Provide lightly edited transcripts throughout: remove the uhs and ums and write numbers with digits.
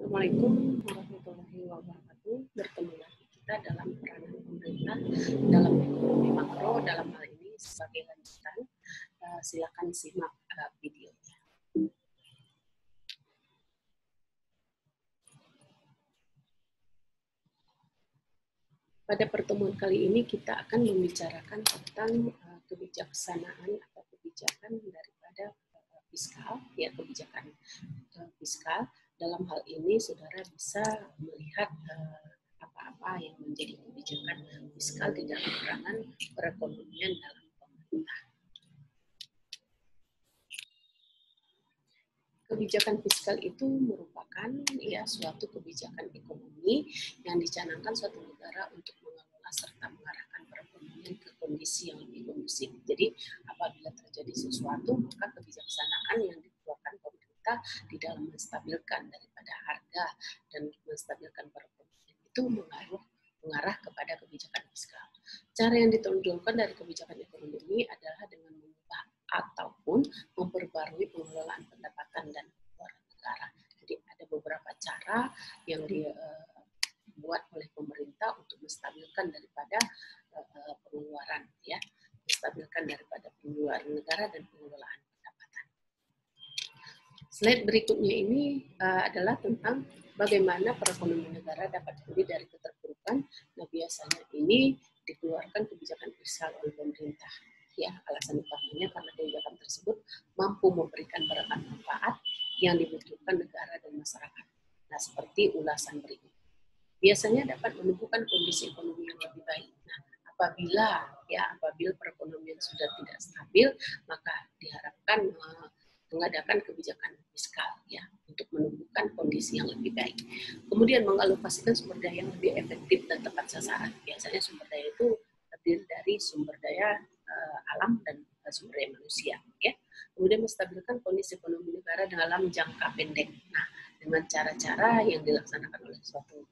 Assalamualaikum warahmatullahi wabarakatuh. Bertemu lagi kita dalam peranan pemerintah dalam ekonomi makro, dalam hal ini sebagai lanjutan. Silakan simak videonya. Pada pertemuan kali ini kita akan membicarakan tentang kebijaksanaan atau kebijakan daripada fiskal, ya, kebijakan fiskal. Dalam hal ini saudara bisa melihat apa-apa yang menjadi kebijakan fiskal di dalam peranan perekonomian dalam pemerintah. Kebijakan fiskal itu merupakan suatu kebijakan ekonomi yang dicanangkan suatu negara untuk mengelola serta mengarahkan perekonomian ke kondisi yang lebih kondusif. Jadi apabila terjadi sesuatu, maka kebijaksanaan yang dikeluarkan pemerintah di dalam menstabilkan daripada harga dan menstabilkan perekonomian itu mengarah kepada kebijakan fiskal. Cara yang ditonjolkan dari kebijakan ekonomi ini adalah dengan mengubah ataupun memperbarui pengelolaan pendapatan dan pengeluaran negara. Jadi ada beberapa cara yang dibuat oleh pemerintah untuk menstabilkan daripada pengeluaran, ya, menstabilkan daripada pengeluaran negara dan pengelolaan pendapatan. Slide berikutnya ini adalah tentang bagaimana perekonomian negara dapat pulih dari keterpurukan. Nah, biasanya ini dikeluarkan kebijakan fiskal oleh pemerintah. Ya, alasan utamanya karena kebijakan tersebut mampu memberikan beragam manfaat yang dibutuhkan negara dan masyarakat. Nah, seperti ulasan berikut. Biasanya dapat menumbuhkan kondisi ekonomi yang lebih baik. Nah, apabila perekonomian sudah tidak stabil, maka diharapkan mengadakan kebijakan fiskal, ya, untuk menumbuhkan kondisi yang lebih baik. Kemudian mengalokasikan sumber daya yang lebih efektif dan tepat sasaran. Biasanya sumber daya itu terdiri dari sumber daya alam dan sumber daya manusia, ya. Kemudian menstabilkan kondisi ekonomi negara dalam jangka pendek. Nah, dengan cara-cara yang dilaksanakan oleh suatu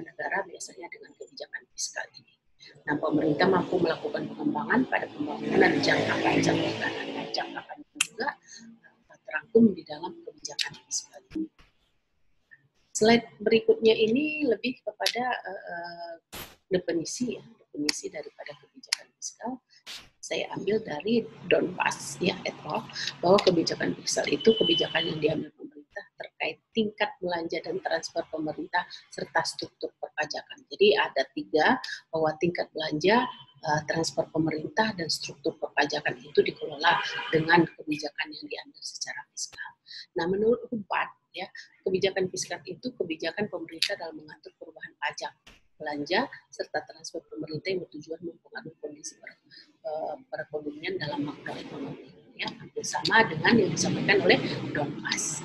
negara biasanya dengan kebijakan fiskal ini. Nah, pemerintah mampu melakukan pengembangan pada pembangunan jangka panjang negara dan jangka panjang juga terangkum di dalam kebijakan fiskal ini. Slide berikutnya ini lebih kepada definisi daripada kebijakan fiskal. Saya ambil dari Donpas, ya, et al., bahwa kebijakan fiskal itu kebijakan yang diambil pemerintah terkait tingkat belanja dan transfer pemerintah serta struktur perpajakan. Jadi ada 3, bahwa tingkat belanja, transfer pemerintah, dan struktur perpajakan itu dikelola dengan kebijakan yang diambil secara fiskal. Nah, menurut UNPAD, ya, kebijakan fiskal itu kebijakan pemerintah dalam mengatur perubahan pajak, belanja, serta transfer pemerintah yang bertujuan mempengaruhi kondisi perekonomian dalam makroekonomi, ya, hampir sama dengan yang disampaikan oleh Donpas.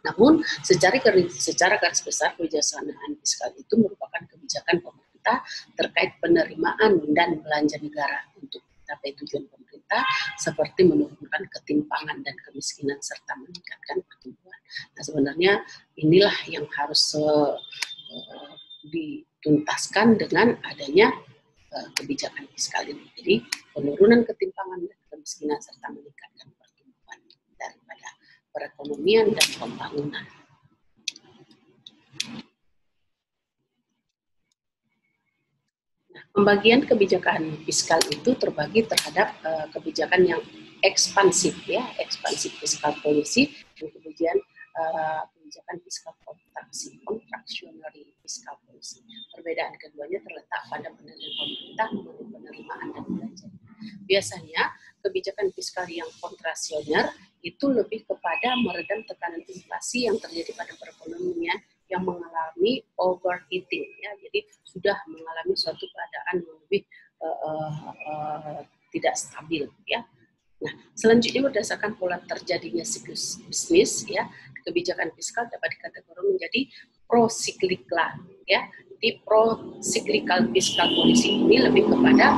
Namun, secara garis besar kebijaksanaan fiskal itu merupakan kebijakan pemerintah terkait penerimaan dan belanja negara untuk mencapai tujuan pemerintah seperti menurunkan ketimpangan dan kemiskinan serta meningkatkan pertumbuhan. Nah, sebenarnya inilah yang harus dituntaskan dengan adanya kebijakan fiskal ini. Jadi penurunan ketimpangan dan kemiskinan serta meningkatkan pertumbuhan daripada perekonomian dan pembangunan. Nah, pembagian kebijakan fiskal itu terbagi terhadap kebijakan yang ekspansif, ya, ekspansif fiskal policy, dan kemudian kebijakan fiskal kontraksi, contractionary fiskal policy. Perbedaan keduanya terletak pada penilaian pemerintah mengenai penerimaan dan belanja. Biasanya kebijakan fiskal yang kontrasioner itu lebih kepada meredam tekanan inflasi yang terjadi pada perekonomian yang mengalami overheating, ya, jadi sudah mengalami suatu keadaan yang lebih tidak stabil, ya. Nah, selanjutnya berdasarkan pola terjadinya siklus bisnis, ya, kebijakan fiskal dapat dikategorikan menjadi pro-cyclical, ya. Di pro-cyclical fiskal policy ini lebih kepada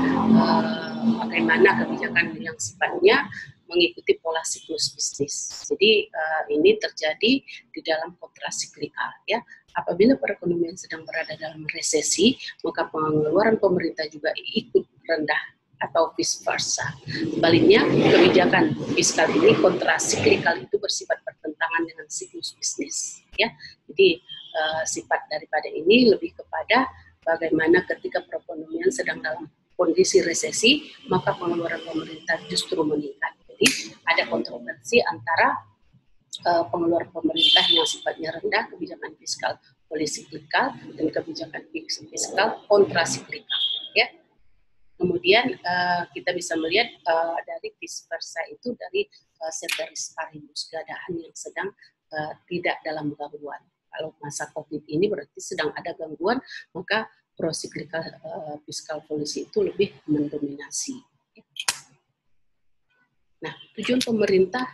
bagaimana kebijakan yang sifatnya mengikuti pola siklus bisnis. Jadi ini terjadi di dalam kontrasiklikal, ya. Apabila perekonomian sedang berada dalam resesi, maka pengeluaran pemerintah juga ikut rendah atau vice versa. Sebaliknya, kebijakan fiskal ini kontrasiklikal itu bersifat bertentangan dengan siklus bisnis, ya. Jadi sifat daripada ini lebih kepada bagaimana ketika perekonomian sedang dalam kondisi resesi, maka pengeluaran pemerintah justru meningkat. Jadi ada kontroversi antara pengeluaran pemerintah yang sifatnya rendah, kebijakan fiskal polisiklikal, dan kebijakan fiskal kontrasiklikal. Ya. Kemudian kita bisa melihat dari vice versa itu dari ceteris paribus, keadaan yang sedang tidak dalam gangguan. Kalau masa COVID ini berarti sedang ada gangguan, maka prosiklikal fiskal policy itu lebih mendominasi. Nah, tujuan pemerintah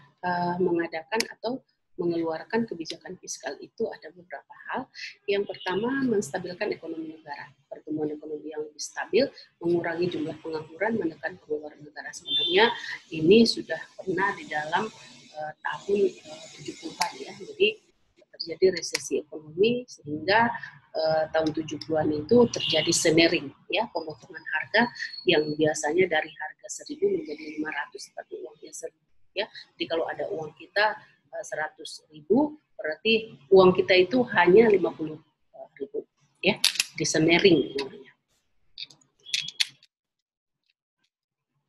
mengadakan atau mengeluarkan kebijakan fiskal itu ada beberapa hal. Yang pertama, menstabilkan ekonomi negara. Pertumbuhan ekonomi yang lebih stabil, mengurangi jumlah pengangguran, menekan pengeluaran negara. Sebenarnya ini sudah pernah di dalam tahun 70-an ya. Jadi terjadi resesi ekonomi sehingga tahun 70-an itu terjadi snaring ya, pemotongan harga yang biasanya dari harga 1.000 menjadi 500 tapi uangnya 1.000 ya. Jadi kalau ada uang kita 100.000 berarti uang kita itu hanya 50.000 ya, di snaring namanya.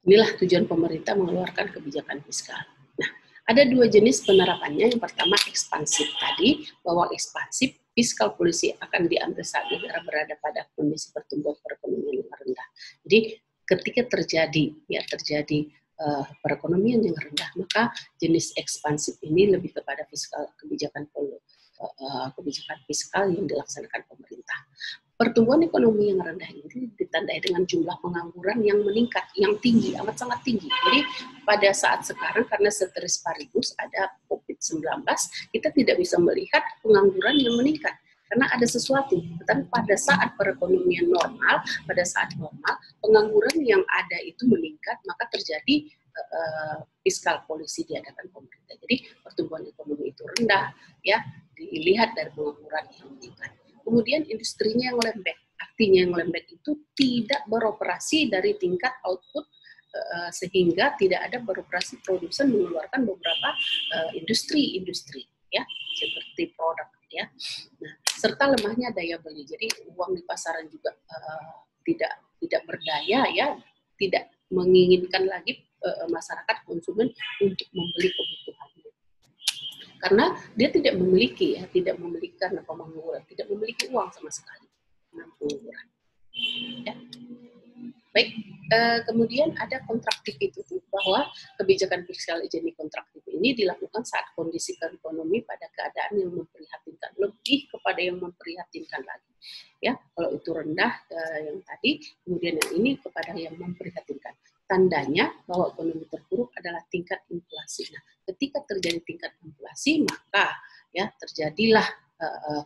Inilah tujuan pemerintah mengeluarkan kebijakan fiskal. Nah, ada dua jenis penerapannya. Yang pertama ekspansif tadi, bahwa ekspansif fiskal policy akan diambil saat negara berada pada kondisi pertumbuhan perekonomian yang rendah. Jadi ketika terjadi perekonomian yang rendah, maka jenis ekspansif ini lebih kepada kebijakan fiskal yang dilaksanakan pemerintah. Pertumbuhan ekonomi yang rendah ini ditandai dengan jumlah pengangguran yang meningkat, yang tinggi, amat sangat tinggi. Jadi pada saat sekarang karena ceteris paribus ada COVID-19, kita tidak bisa melihat pengangguran yang meningkat. Karena ada sesuatu, tetapi pada saat perekonomian normal, pada saat normal, pengangguran yang ada itu meningkat, maka terjadi fiskal policy diadakan pemerintah. Jadi pertumbuhan ekonomi itu rendah, ya dilihat dari pengangguran yang meningkat. Kemudian industrinya yang lembek, artinya yang lembek itu tidak beroperasi dari tingkat output sehingga tidak ada beroperasi produsen mengeluarkan beberapa industri ya seperti produk ya. Nah, serta lemahnya daya beli. Jadi uang di pasaran juga tidak berdaya ya, tidak menginginkan lagi masyarakat konsumen untuk membeli kebutuhannya. Karena dia tidak memiliki karena pengangguran, tidak memiliki uang sama sekali. Pengangguran. Ya. Baik, kemudian ada kontraktif itu bahwa kebijakan fiskal jenis kontraktif ini dilakukan saat kondisi ekonomi pada keadaan yang memprihatinkan, lebih kepada yang memprihatinkan lagi. Ya, kalau itu rendah yang tadi, kemudian yang ini kepada yang memprihatinkan. Tandanya bahwa ekonomi terpuruk adalah tingkat inflasi. Nah, ketika terjadi tingkat inflasi, maka ya terjadilah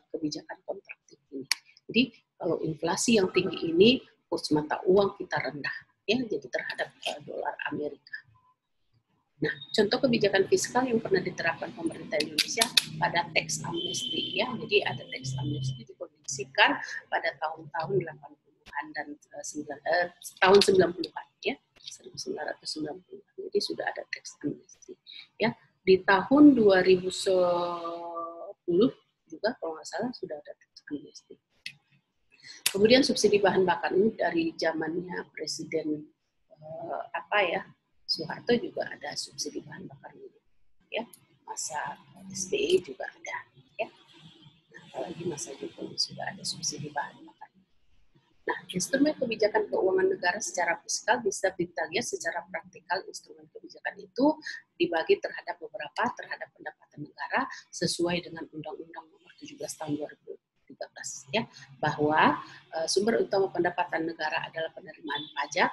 kebijakan kontraktif ini. Jadi kalau inflasi yang tinggi ini, kurs mata uang kita rendah, ya, jadi terhadap dolar Amerika. Nah, contoh kebijakan fiskal yang pernah diterapkan pemerintah Indonesia pada tax amnesty, ya, jadi ada tax amnesty dikondisikan pada tahun-tahun 80-an dan tahun 90-an, ya, 1990-an. Jadi sudah ada tax amnesty, ya. Di tahun 2010 juga kalau nggak salah sudah ada tax amnesty. Kemudian subsidi bahan bakar ini dari zamannya Presiden Soeharto juga ada subsidi bahan bakar ini, ya. Masa SBY juga ada, ya. Nah, apalagi masa Jokowi sudah ada subsidi bahan bakar. Nah, instrumen kebijakan keuangan negara secara fiskal bisa kita lihat secara praktikal. Instrumen kebijakan itu dibagi terhadap pendapatan negara sesuai dengan Undang-Undang Nomor 17 Tahun 2013, ya, bahwa sumber utama pendapatan negara adalah penerimaan pajak.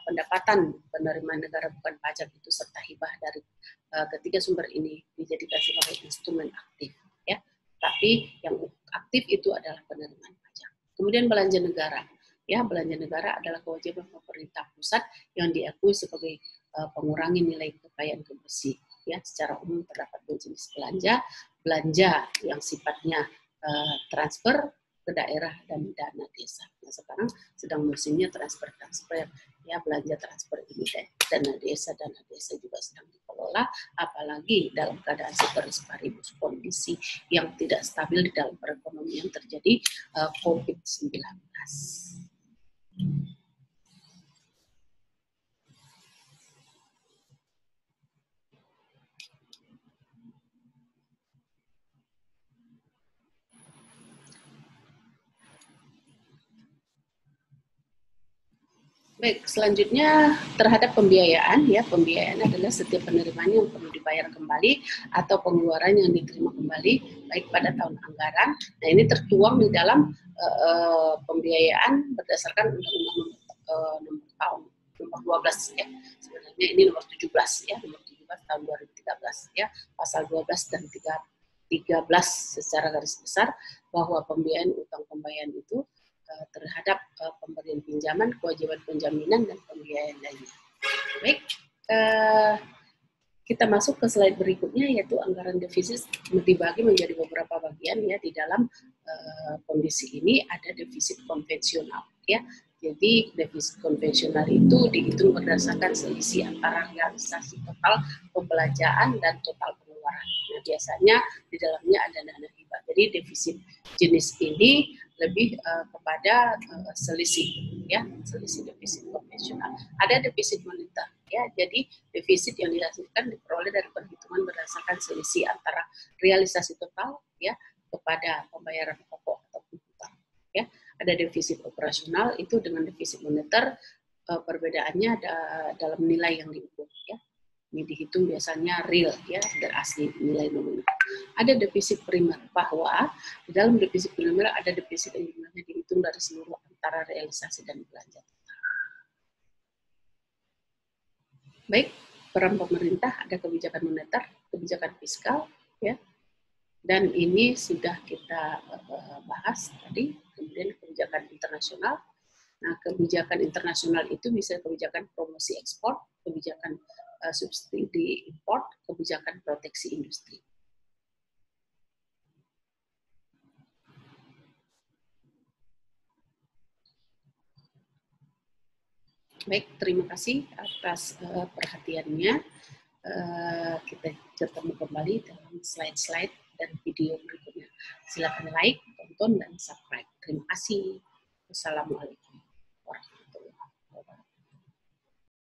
Pendapatan penerimaan negara bukan pajak itu serta hibah dari ketiga sumber ini dijadikan sebagai instrumen aktif, ya. Tapi yang aktif itu adalah penerimaan pajak. Kemudian belanja negara, ya, belanja negara adalah kewajiban pemerintah pusat yang diakui sebagai pengurangi nilai kekayaan kebersih, ya. Secara umum terdapat dua jenis belanja yang sifatnya transfer ke daerah dan dana desa. Nah, sekarang sedang musimnya transfer, ya, belanja transfer ini dana desa juga sedang dikelola. dikelola, apalagi dalam keadaan ceteris paribus, kondisi yang tidak stabil di dalam perekonomian terjadi COVID-19. Baik, selanjutnya terhadap pembiayaan, ya, pembiayaan adalah setiap penerimaan yang perlu dibayar kembali atau pengeluaran yang diterima kembali baik pada tahun anggaran. Nah, ini tertuang di dalam pembiayaan berdasarkan Undang-Undang nomor 12 ya. Sebenarnya ini nomor 17 ya, nomor 17 tahun 2013 ya, pasal 12 dan 13 secara garis besar bahwa pembiayaan utang pembayaran itu terhadap pemberian pinjaman, kewajiban penjaminan, dan pembiayaan lainnya. Baik, kita masuk ke slide berikutnya, yaitu anggaran defisit dibagi menjadi beberapa bagian ya. Di dalam kondisi ini ada defisit konvensional ya. Jadi defisit konvensional itu dihitung berdasarkan selisih antara realisasi total pembelanjaan dan total pengeluaran. Nah, biasanya di dalamnya ada dana hibah. Jadi defisit jenis ini lebih kepada selisih ya, selisih defisit konvensional. Ada defisit moneter ya, jadi defisit yang dihasilkan diperoleh dari perhitungan berdasarkan selisih antara realisasi total ya kepada pembayaran pokok atau hutang ya. Ada defisit operasional, itu dengan defisit moneter perbedaannya dalam nilai yang diukur ya. Ini dihitung biasanya real ya, dari asli nilai nominal. Ada defisit primer, bahwa di dalam defisit primer ada defisit yang dimana dihitung dari seluruh antara realisasi dan belanja. Baik, peran pemerintah ada kebijakan moneter, kebijakan fiskal ya. Dan ini sudah kita bahas tadi. Kemudian kebijakan internasional. Nah, kebijakan internasional itu bisa kebijakan promosi ekspor, kebijakan subsidi import, kebijakan proteksi industri. Baik, terima kasih atas perhatiannya. Kita ketemu kembali dalam slide-slide dan video berikutnya. Silakan like, tonton, dan subscribe. Terima kasih. Wassalamualaikum.